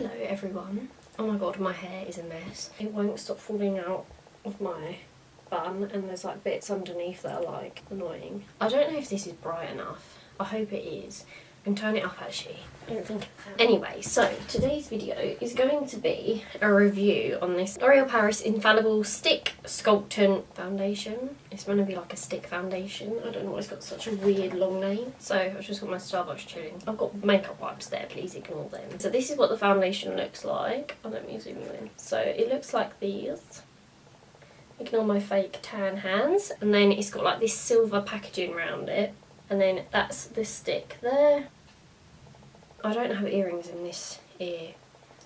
Hello everyone. Oh my god, my hair is a mess. It won't stop falling out of my bun and there's like bits underneath that are like annoying. I don't know if this is bright enough. I hope it is. I can turn it up actually. I don't think it's Anyway, so today's video is going to be a review on this L'Oreal Paris Infallible Stick Sculptant Foundation. It's going to be like a stick foundation. I don't know why it's got such a weird long name. So I've just got my Starbucks chilling. I've got makeup wipes there, please ignore them. So this is what the foundation looks like. Oh, let me zoom you in. So it looks like these. Ignore my fake tan hands. And then it's got like this silver packaging around it. And then that's the stick there. I don't have earrings in this ear.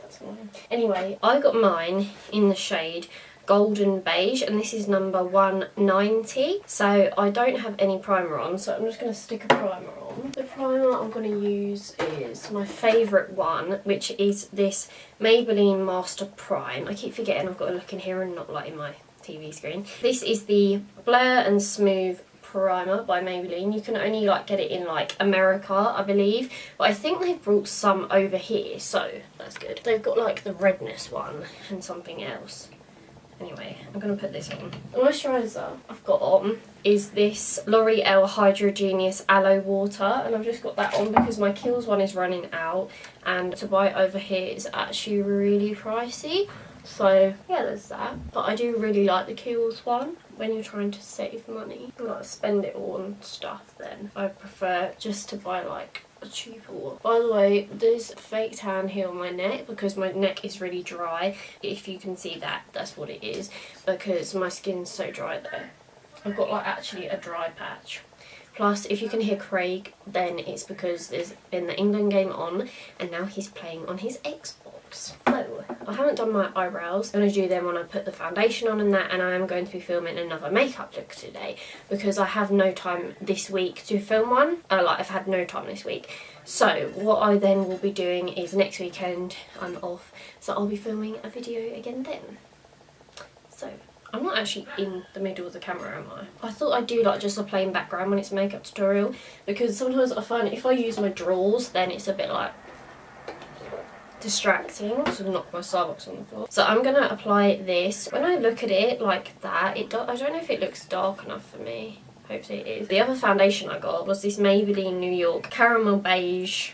That's annoying. Anyway, I got mine in the shade Golden Beige, and this is number 190. So I don't have any primer on, so I'm just going to stick a primer on. The primer I'm going to use is my favourite one, which is this Maybelline Master Prime. I keep forgetting I've got to look in here and not like in my TV screen. This is the Blur and Smooth Primer by Maybelline. You can only like get it in like America, I believe, but I think they've brought some over here, so that's good. They've got like the redness one and something else. Anyway, I'm going to put this on. The moisturiser I've got on is this Loreal Hydrogenius Aloe Water, and I've just got that on because my Kiehl's one is running out, and to buy it over here is actually really pricey. So yeah, there's that. But I do really like the Kiehl's one when you're trying to save money. Like spend it all on stuff, then I prefer just to buy like a cheaper one. By the way, there's fake tan here on my neck because my neck is really dry. If you can see that, that's what it is, because my skin's so dry there. I've got like actually a dry patch. Plus, if you can hear Craig, then it's because there's been the England game on and now he's playing on his Xbox. So, I haven't done my eyebrows. I'm going to do them when I put the foundation on and that, and I am going to be filming another makeup look today because I have no time this week to film one. I've had no time this week. So, what I then will be doing is next weekend I'm off, so I'll be filming a video again then. So, I'm not actually in the middle of the camera, am I? I thought I'd do like just a plain background when it's a makeup tutorial, because sometimes I find if I use my drawers then it's a bit like distracting. So knock my Starbucks on the floor. So I'm going to apply this. When I look at it like that, I don't know if it looks dark enough for me. Hopefully it is. The other foundation I got was this Maybelline New York Caramel Beige,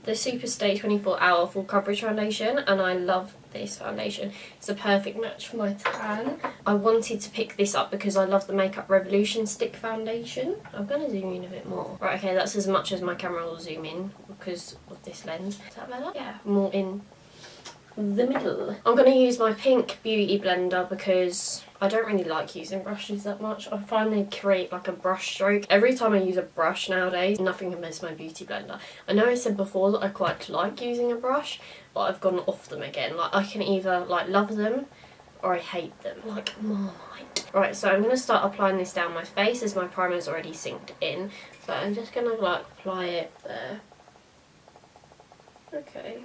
the Superstay 24 Hour Full Coverage Foundation, and I love this foundation. It's a perfect match for my tan. I wanted to pick this up because I love the Makeup Revolution Stick Foundation. I'm going to zoom in a bit more. Right, okay, that's as much as my camera will zoom in because of this lens. Is that better? Yeah, more in the middle. I'm going to use my pink beauty blender because I don't really like using brushes that much. I find they create like a brush stroke. Every time I use a brush nowadays, nothing can miss my beauty blender. I know I said before that I quite like using a brush, but I've gone off them again. Like I can either like love them or I hate them, like Marmite. Right, so I'm going to start applying this down my face as my primer's already synced in. So I'm just going to like apply it there. Okay.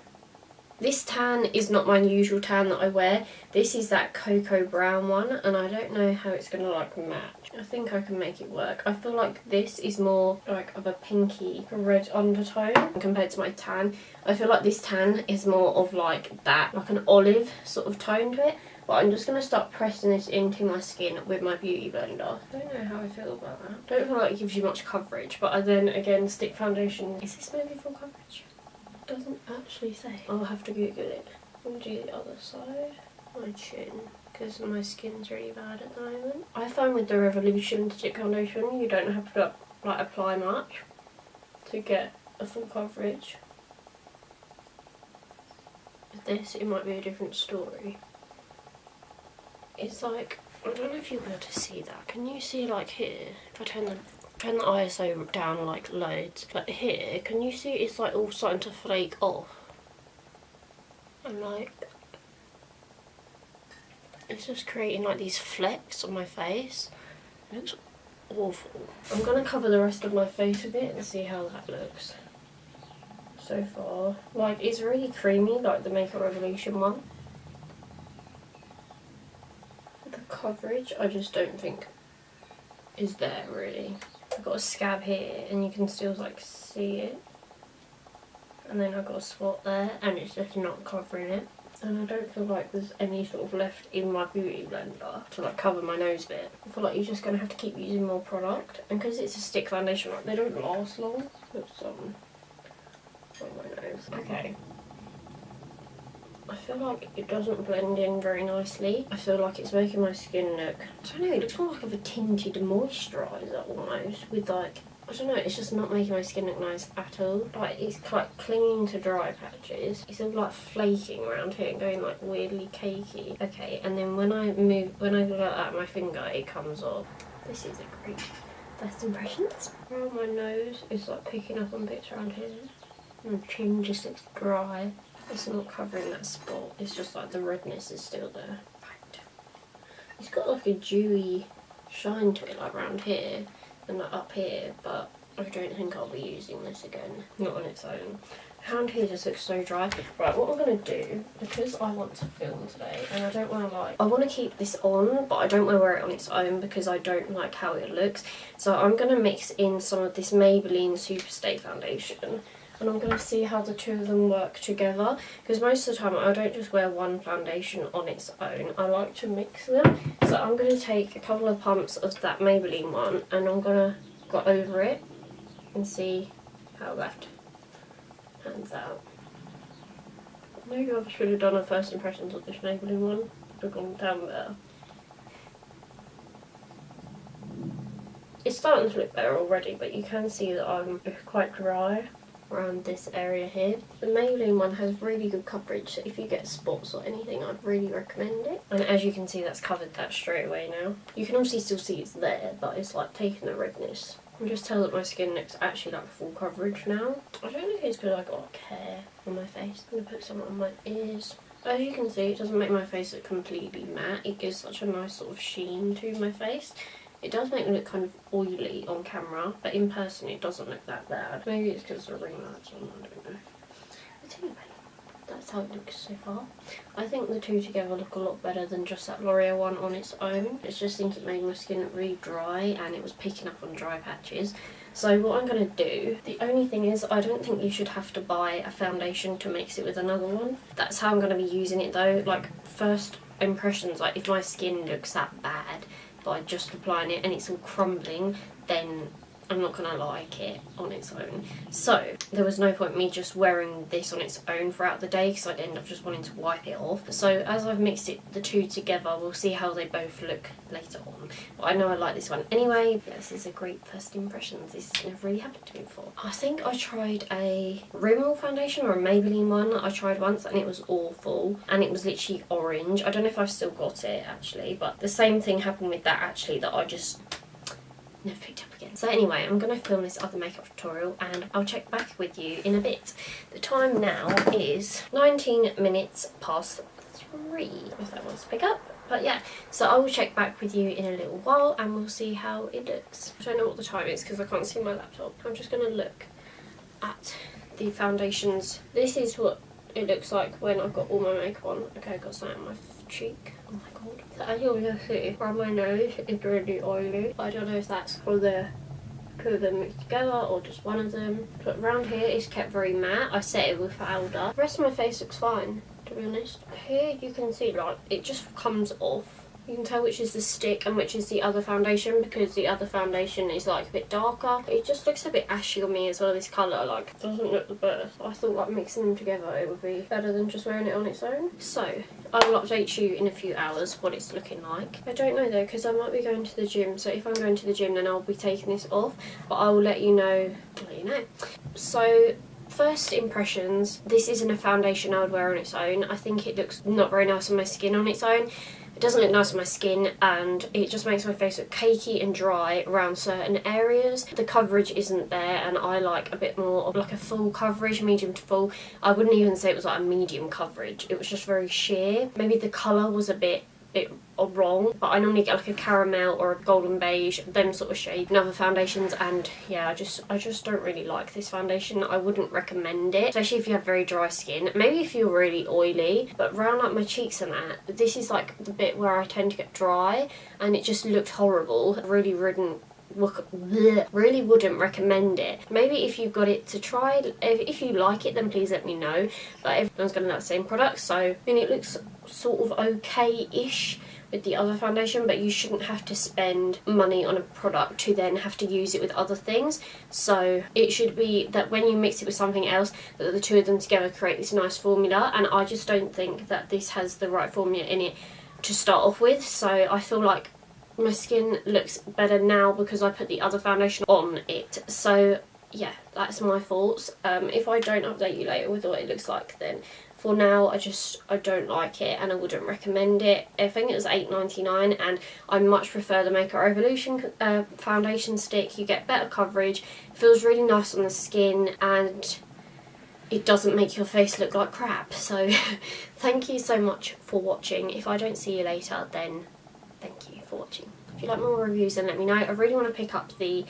This tan is not my usual tan that I wear. This is that cocoa brown one, and I don't know how it's going to like match. I think I can make it work. I feel like this is more like of a pinky red undertone compared to my tan. I feel like this tan is more of like that, like an olive sort of tone to it. But I'm just going to start pressing this into my skin with my beauty blender. I don't know how I feel about that. Don't feel like it gives you much coverage, but then again, stick foundation. Is this maybe full coverage? Doesn't actually say. I'll have to Google it. I'll do the other side. My chin, because my skin's really bad at the moment. I find with the Revolution Stick Foundation you don't have to like apply much to get a full coverage. With this it might be a different story. It's like, I don't know if you'll be able to see that. Can you see like here, if I turn the ISO down like loads, but here, can you see it's like all starting to flake off? And like, it's just creating like these flecks on my face. It looks awful. I'm going to cover the rest of my face a bit and see how that looks so far. Like, it's really creamy, like the Makeup Revolution one. The coverage, I just don't think is there really. I've got a scab here and you can still like see it. and then I've got a spot there and it's just not covering it. And I don't feel like there's any sort of left in my beauty blender to like cover my nose bit. I feel like you're just going to have to keep using more product. And because it's a stick foundation, like, they don't last long. Put some on my nose. Okay. I feel like it doesn't blend in very nicely. I feel like it's making my skin look, I don't know, it looks more like of a tinted moisturiser almost, with like, I don't know, it's just not making my skin look nice at all. Like, it's like clinging to dry patches. It's all like flaking around here and going like weirdly cakey. Okay, and then when I go like that, my finger, it comes off. This is a great first impressions. Around my nose, it's like picking up on bits around here. And the chin just looks dry. It's not covering that spot, it's just like the redness is still there. Right. It's got like a dewy shine to it, like around here and like up here, but I don't think I'll be using this again, not on its own. Around here just looks so dry. Right, what I'm going to do, because I want to film today and I don't want to like, I want to keep this on, but I don't want to wear it on its own because I don't like how it looks. So I'm going to mix in some of this Maybelline Superstay foundation. And I'm going to see how the two of them work together, because most of the time I don't just wear one foundation on its own, I like to mix them. So I'm going to take a couple of pumps of that Maybelline one and I'm going to go over it and see how that pans out. Maybe I should have done a first impressions of this Maybelline one, would have gone down there. It's starting to look better already, but you can see that I'm quite dry around this area here. The Maybelline one has really good coverage, so if you get spots or anything, I'd really recommend it. And as you can see, that's covered that straight away now. You can obviously still see it's there, but it's like taking the redness. I can just tell that my skin looks actually like full coverage now. I don't know if it's because I got like hair on my face. I'm going to put some on my ears. As you can see, it doesn't make my face look completely matte. It gives such a nice sort of sheen to my face. It does make me look kind of oily on camera, but in person it doesn't look that bad. Maybe it's because the ring light's on, I don't know. But anyway, that's how it looks so far. I think the two together look a lot better than just that Loreal one on its own. I just think it made my skin look really dry and it was picking up on dry patches. So what I'm going to do, the only thing is I don't think you should have to buy a foundation to mix it with another one. That's how I'm going to be using it though. Like, first impressions, like if my skin looks that bad by just applying it and it's all crumbling, then I'm not going to like it on its own. So there was no point me just wearing this on its own throughout the day because I'd end up just wanting to wipe it off. So as I've mixed the two together, we'll see how they both look later on. But I know I like this one anyway. Yeah, this is a great first impressions. This never really happened to me before. I think I tried a Rimmel foundation or a Maybelline one I tried once and it was awful. And it was literally orange. I don't know if I've still got it actually, but the same thing happened with that actually, that I just never picked up again. So anyway, I'm going to film this other makeup tutorial and I'll check back with you in a bit. The time now is 19 minutes past 3, if that wants to pick up. But yeah, so I will check back with you in a little while and we'll see how it looks. I don't know what the time is because I can't see my laptop. I'm just going to look at the foundations. This is what it looks like when I've got all my makeup on. Okay, I've got something on my cheek. Oh my god. So as you're going to see, around my nose is really oily. I don't know if that's for the two of them mixed together or just one of them. But around here it's kept very matte. I set it with powder. The rest of my face looks fine, to be honest. Here you can see like it just comes off. You can tell which is the stick and which is the other foundation because the other foundation is like a bit darker. It just looks a bit ashy on me as well, this colour, like it doesn't look the best. I thought like mixing them together it would be better than just wearing it on its own. So I will update you in a few hours what it's looking like. I don't know though because I might be going to the gym, so if I'm going to the gym then I'll be taking this off, but I will let you know. So first impressions, this isn't a foundation I would wear on its own. I think it looks not very nice on my skin on its own. It doesn't look nice on my skin and it just makes my face look cakey and dry around certain areas. The coverage isn't there and I like a bit more of like a full coverage, medium to full. I wouldn't even say it was like a medium coverage. It was just very sheer. Maybe the colour was a bit wrong, but I normally get like a caramel or a golden beige, them sort of shades in other foundations, and yeah, I just don't really like this foundation. I wouldn't recommend it, especially if you have very dry skin. Maybe if you're really oily, but round like my cheeks and that, this is like the bit where I tend to get dry and it just looked horrible. I really wouldn't really wouldn't recommend it. Maybe if you've got it to try, if you like it, then please let me know. But everyone's going to like the same product, so I mean it looks sort of okay-ish with the other foundation, but you shouldn't have to spend money on a product to then have to use it with other things. So it should be that when you mix it with something else, that the two of them together create this nice formula, and I just don't think that this has the right formula in it to start off with. So I feel like my skin looks better now because I put the other foundation on it. So yeah, that's my thoughts. If I don't update you later with what it looks like, then for now I don't like it and I wouldn't recommend it. I think it was $8.99 and I much prefer the Makeup Revolution foundation stick. You get better coverage, it feels really nice on the skin, and it doesn't make your face look like crap. So thank you so much for watching. If I don't see you later, then thank you for watching. If you like more reviews, then let me know. I really want to pick up the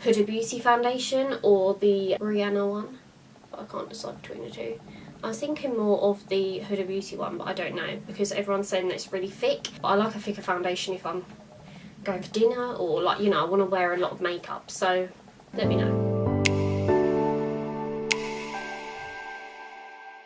Huda Beauty foundation or the Rihanna one, but I can't decide between the two. I was thinking more of the Huda Beauty one, but I don't know because everyone's saying that it's really thick. But I like a thicker foundation if I'm going for dinner or, like, you know, I want to wear a lot of makeup. So let me know.